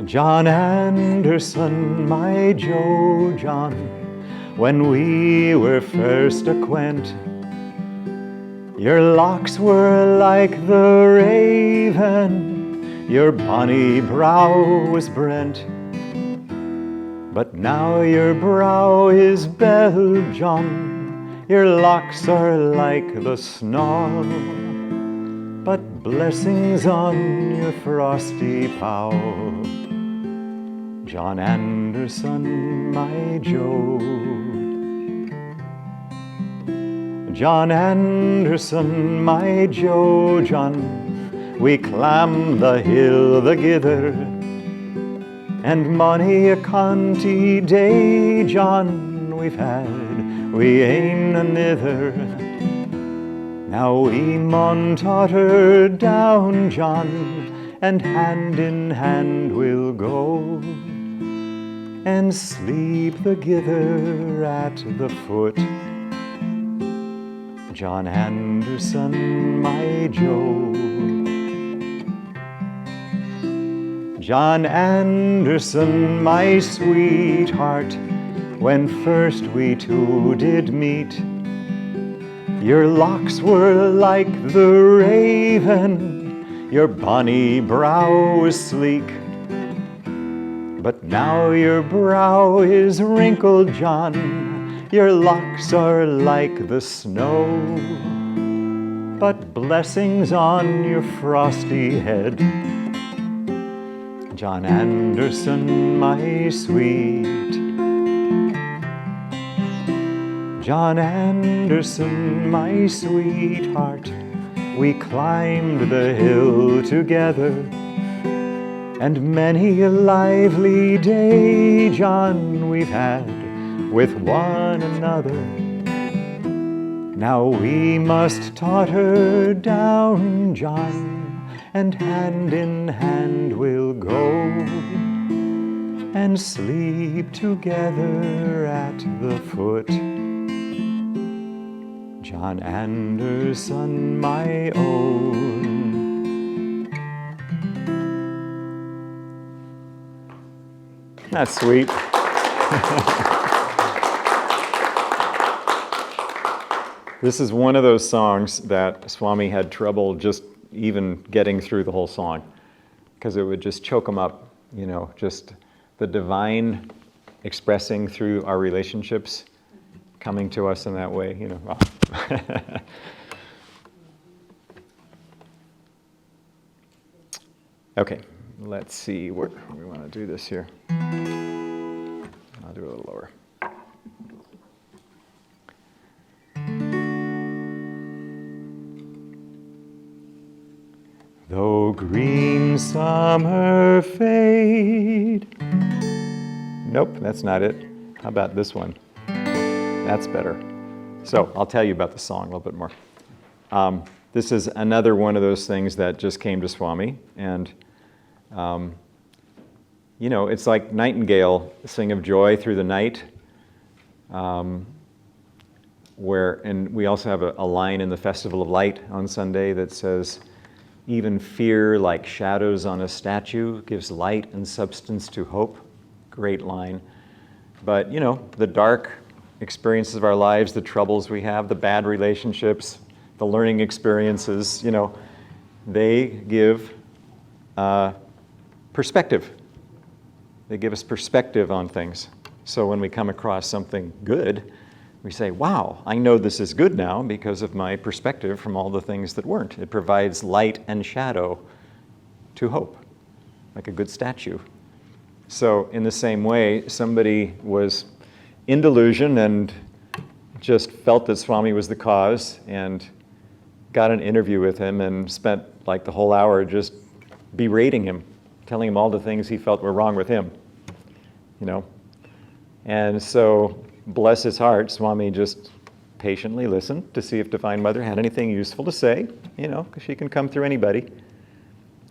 John Anderson, my Joe John, when we were first acquaint, your locks were like the raven, your bonny brow was brent. But now your brow is bell, John, your locks are like the snow. But blessings on your frosty pow, John Anderson, my Joe. John Anderson, my Joe John, we climb the hill thegither, and mony a conty day, John, we've had, we ain't anither. Now we maun totter down, John, and hand in hand we'll go, and sleep thegither at the foot. John Anderson, my Joe. John Anderson, my sweetheart, when first we two did meet, your locks were like the raven, your bonny brow was sleek. But now your brow is wrinkled, John, your locks are like the snow. But blessings on your frosty head, John Anderson, my sweet. John Anderson, my sweetheart, we climbed the hill together, and many a lively day, John, we've had with one another. Now we must totter down, John, and hand in hand we'll go, and sleep together at the foot. John Anderson, my own. That's sweet. This is one of those songs that Swami had trouble just even getting through the whole song, because it would just choke him up, just the divine expressing through our relationships, coming to us in that way, Oh. Okay, let's see where we want to do this here. I'll do it a little lower. Though green summer fade. Nope, that's not it. How about this one? That's better. So I'll tell you about the song a little bit more. This is another one of those things that just came to Swami, and it's like Nightingale, Sing of Joy Through the Night, and we also have a line in the Festival of Light on Sunday that says, even fear like shadows on a statue gives light and substance to hope. Great line. But, the dark experiences of our lives, the troubles we have, the bad relationships, the learning experiences, they give perspective. They give us perspective on things. So when we come across something good, we say, wow, I know this is good now because of my perspective from all the things that weren't. It provides light and shadow to hope, like a good statue. So in the same way, somebody was in delusion and just felt that Swami was the cause and got an interview with him and spent like the whole hour just berating him, telling him all the things he felt were wrong with him, And so, bless his heart, Swami just patiently listened to see if Divine Mother had anything useful to say, because she can come through anybody.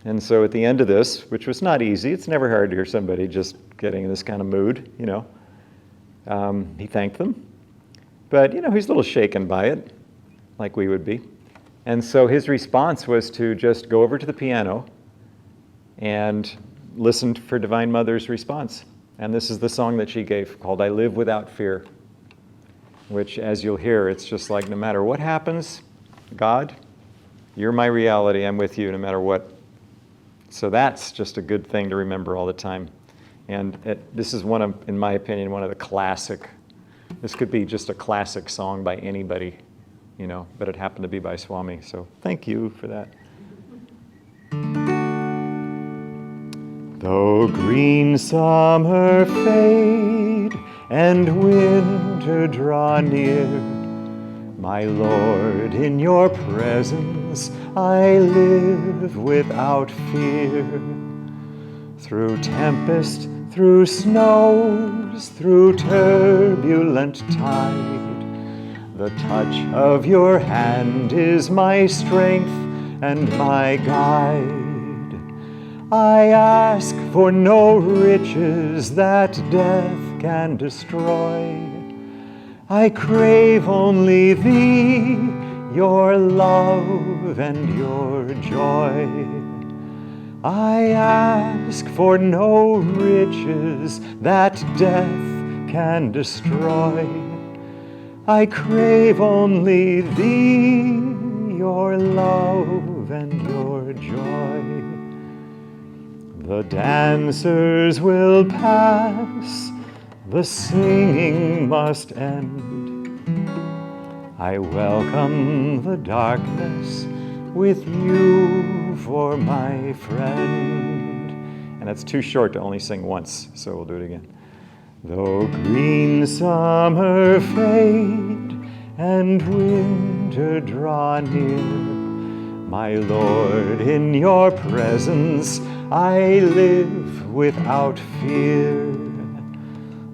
And so at the end of this, which was not easy, it's never hard to hear somebody just getting in this kind of mood, he thanked them. But, he's a little shaken by it, like we would be. And so his response was to just go over to the piano and listen for Divine Mother's response. And this is the song that she gave, called I Live Without Fear, which, as you'll hear, it's just like no matter what happens, God, you're my reality, I'm with you no matter what. So that's just a good thing to remember all the time. And this is in my opinion, one of the classic, this could be just a classic song by anybody, but it happened to be by Swami. So thank you for that. Though green summer fade and winter draw near, my Lord, in your presence I live without fear. Through tempest, through snows, through turbulent tide, the touch of your hand is my strength and my guide. I ask for no riches that death can destroy. I crave only thee, your love and your joy. I ask for no riches that death can destroy. I crave only thee, your love and your joy. The dancers will pass, the singing must end. I welcome the darkness with you for my friend. And that's too short to only sing once, so we'll do it again. Though green summer fade and winter draw near, my Lord, in your presence I live without fear.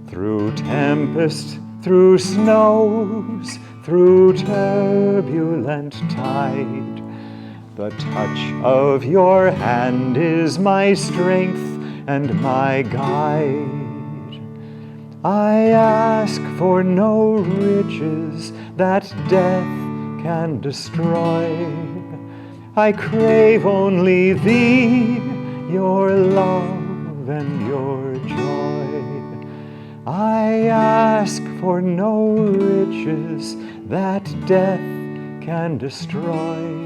Through tempest, through snows, through turbulent tide, the touch of your hand is my strength and my guide. I ask for no riches that death can destroy. I crave only thee, your love and your joy. I ask for no riches that death can destroy.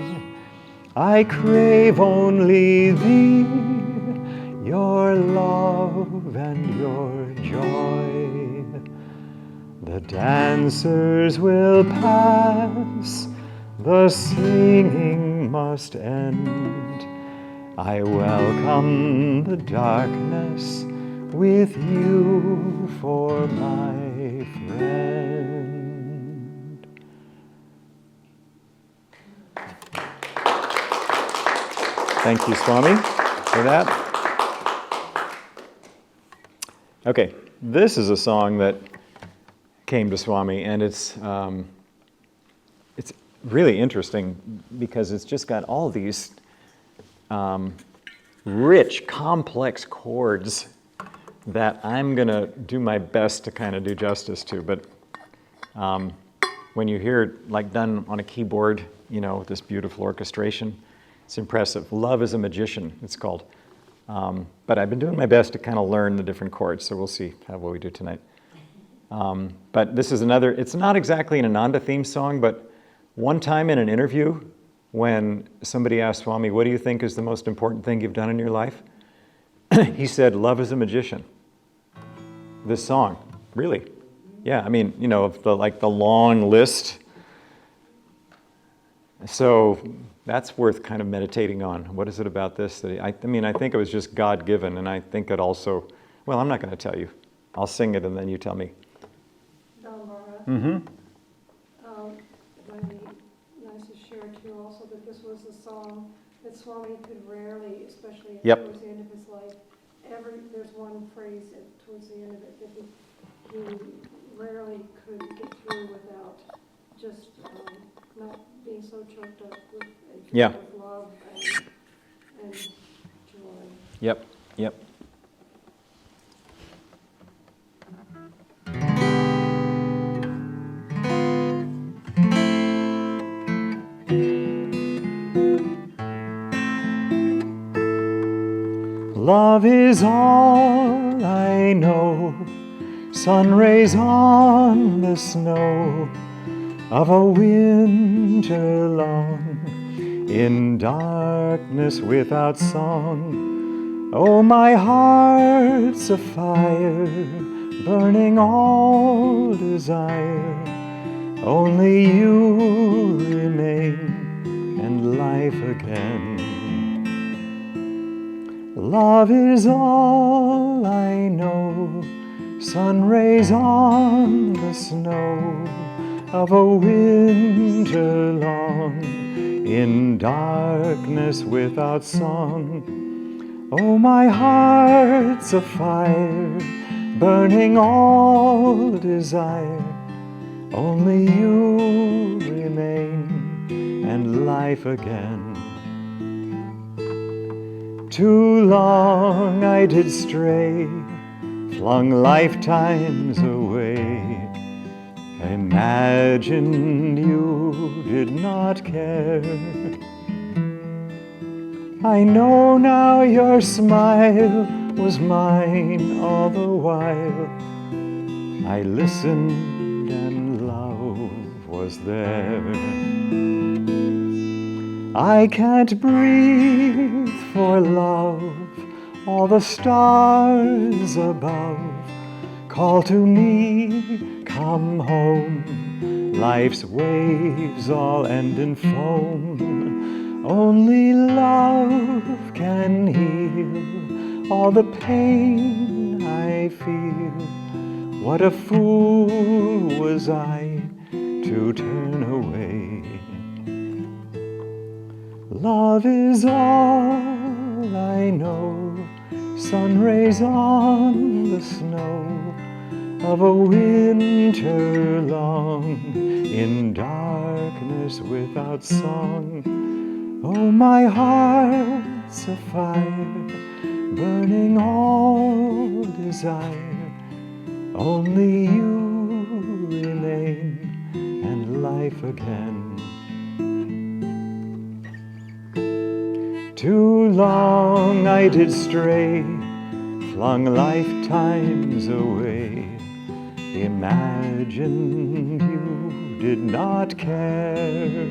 I crave only thee, your love and your joy. The dancers will pass, the singing must end. I welcome the darkness with you for my friend. Thank you, Swami, for that. Okay, this is a song that came to Swami, and it's really interesting because it's just got all these rich, complex chords that I'm going to do my best to kind of do justice to. But when you hear it like done on a keyboard, with this beautiful orchestration, it's impressive. Love is a Magician, it's called. But I've been doing my best to kind of learn the different chords, so we'll see what we do tonight. But this is another, it's not exactly an Ananda theme song, but one time in an interview when somebody asked Swami, what do you think is the most important thing you've done in your life? He said, love is a magician. This song, really. Yeah, I mean, you know, of the long list. So that's worth kind of meditating on. What is it about this? That I mean, I think it was just God-given, and I think it also, well, I'm not going to tell you. I'll sing it and then you tell me. Dambara. Mm-hmm. It might be nice to share too also that this was a song that Swami could rarely, especially Yep. towards the end of his life, there's one phrase towards the end of it that he rarely could get through without just not being so choked up with, Yeah. with love and joy. Yep, yep. Love is all I know, sun rays on the snow of a winter long, in darkness without song. Oh, my heart's a fire, burning all desire. Only you remain, and life again. Love is all I know, sun rays on the snow of a winter long, in darkness without song. Oh, my heart's a fire, burning all desire. Only you remain, and life again. Too long I did stray, flung lifetimes away. Imagined you did not care. I know now your smile was mine all the while. I listened and love was there. I can't breathe for love, all the stars above call to me, come home. Life's waves all end in foam. Only love can heal all the pain I feel. What a fool was I to turn away. Love is all I know, sun rays on the snow of a winter long, in darkness without song. Oh, my heart's a fire, burning all desire. Only you remain, and life again. Too long I did stray, flung lifetimes away. Imagined you did not care.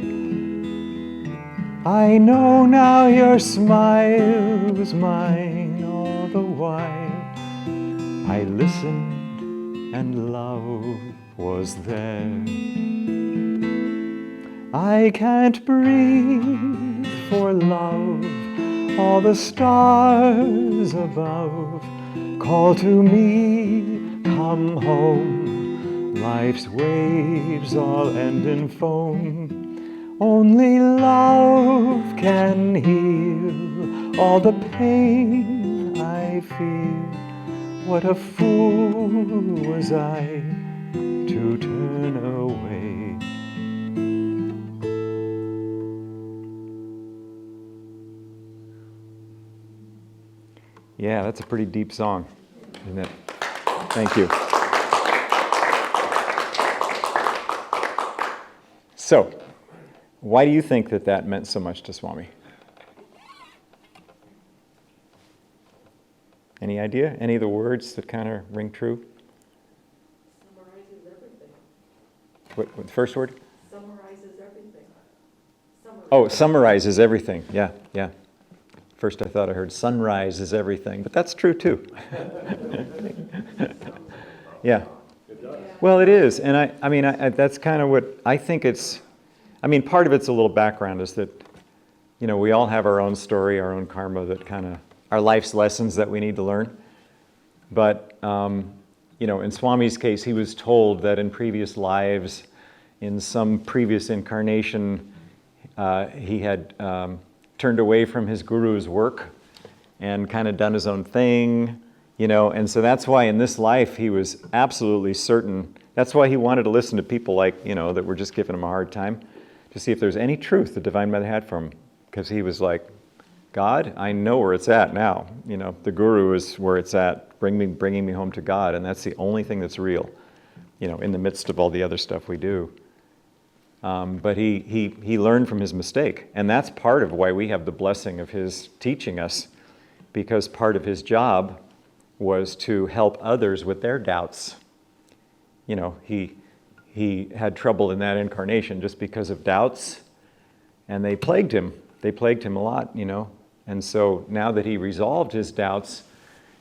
I know now your smile was mine all the while. I listened and love was there. I can't breathe for love, all the stars above call to me, come home. Life's waves all end in foam. Only love can heal all the pain I feel. What a fool was I to turn away. Yeah, that's a pretty deep song, isn't it? Thank you. So, why do you think that that meant so much to Swami? Any idea? Any of the words that kind of ring true? What the first word? Summarizes everything. Oh, summarizes everything. Yeah, yeah. First I thought I heard sunrise is everything, but that's true too. Yeah. Well, it is, and I mean, that's kind of what I think it's. I mean, part of it's a little background is that, you know, we all have our own story, our own karma, that kind of our life's lessons that we need to learn. But you know, in Swami's case, he was told that in previous lives, in some previous incarnation, he had turned away from his guru's work and kind of done his own thing. You know, and so that's why in this life he was absolutely certain. That's why he wanted to listen to people like, you know, that were just giving him a hard time to see if there's any truth the Divine Mother had for him. Because he was like, God, I know where it's at now. You know, the Guru is where it's at, bringing me home to God, and that's the only thing that's real, you know, in the midst of all the other stuff we do. But he learned from his mistake, and that's part of why we have the blessing of his teaching us, because part of his job was to help others with their doubts. You know, he had trouble in that incarnation just because of doubts, and they plagued him. They plagued him a lot, you know. And so now that he resolved his doubts,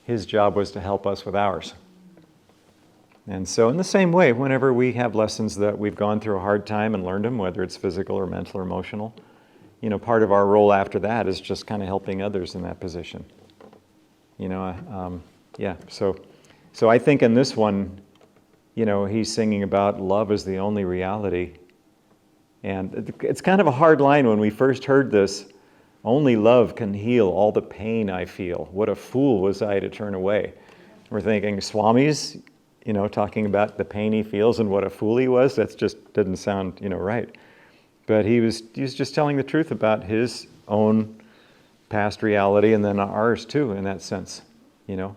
his job was to help us with ours. And so in the same way, whenever we have lessons that we've gone through a hard time and learned them, whether it's physical or mental or emotional, you know, part of our role after that is just kind of helping others in that position. You know, yeah, so I think in this one, you know, he's singing about love is the only reality. And it's kind of a hard line when we first heard this. Only love can heal all the pain I feel. What a fool was I to turn away. We're thinking, Swami's, you know, talking about the pain he feels and what a fool he was. That just didn't sound, you know, right. But he was just telling the truth about his own past reality and then ours too, in that sense, you know.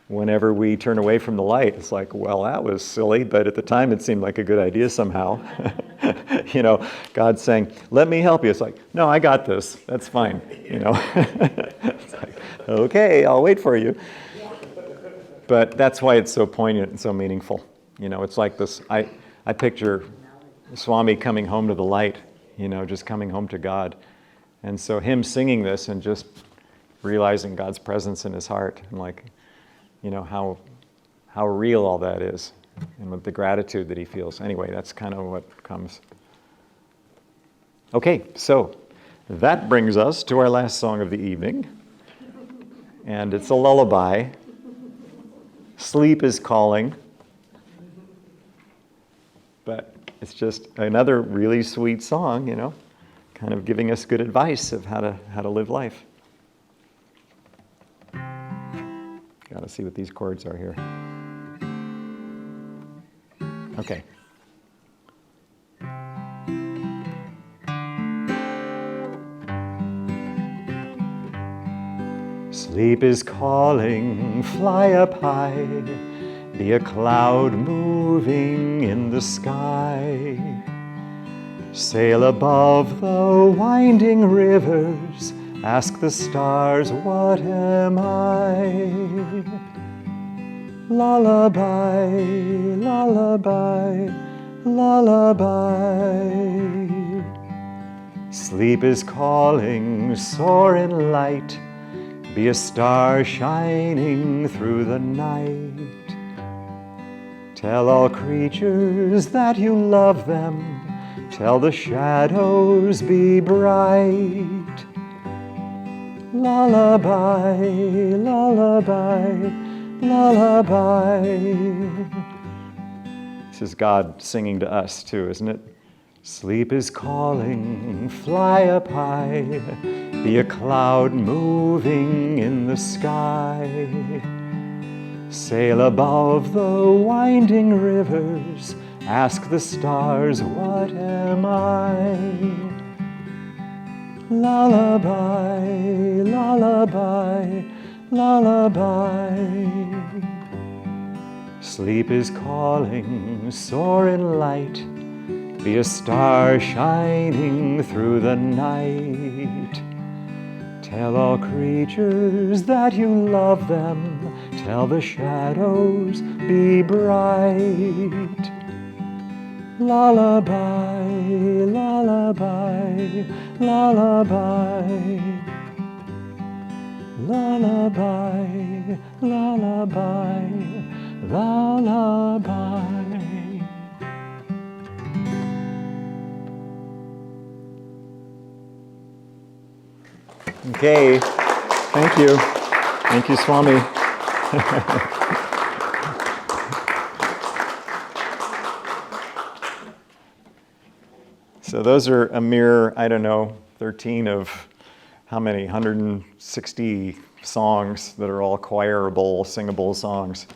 Whenever we turn away from the light, it's like, well, that was silly, but at the time it seemed like a good idea somehow. You know, God's saying, let me help you. It's like, no, I got this. That's fine. You know, it's like, okay, I'll wait for you. But that's why it's so poignant and so meaningful. You know, it's like this, I picture Swami coming home to the light, you know, just coming home to God. And so him singing this and just realizing God's presence in his heart and like, you know, how real all that is and with the gratitude that he feels. Anyway, that's kind of what comes. Okay, so that brings us to our last song of the evening. And it's a lullaby. Sleep is calling. But it's just another really sweet song, you know, kind of giving us good advice of how to live life. Got to see what these chords are here. Okay. Sleep is calling, fly up high, be a cloud moving in the sky. Sail above the winding rivers, ask the stars, what am I? Lullaby, lullaby, lullaby. Sleep is calling, soar in light, be a star shining through the night. Tell all creatures that you love them, tell the shadows be bright. Lullaby, lullaby, lullaby. This is God singing to us too, isn't it? Sleep is calling, fly up high, be a cloud moving in the sky. Sail above the winding rivers, ask the stars, what am I? Lullaby, lullaby, lullaby. Sleep is calling, soar in light, be a star shining through the night. Tell all creatures that you love them, tell the shadows be bright. lullaby, lullaby, lullaby, lullaby, lullaby, lullaby. Okay, thank you. Thank you, Swami. So those are a mere, I don't know, 13 of how many, 160 songs that are all choirable, singable songs.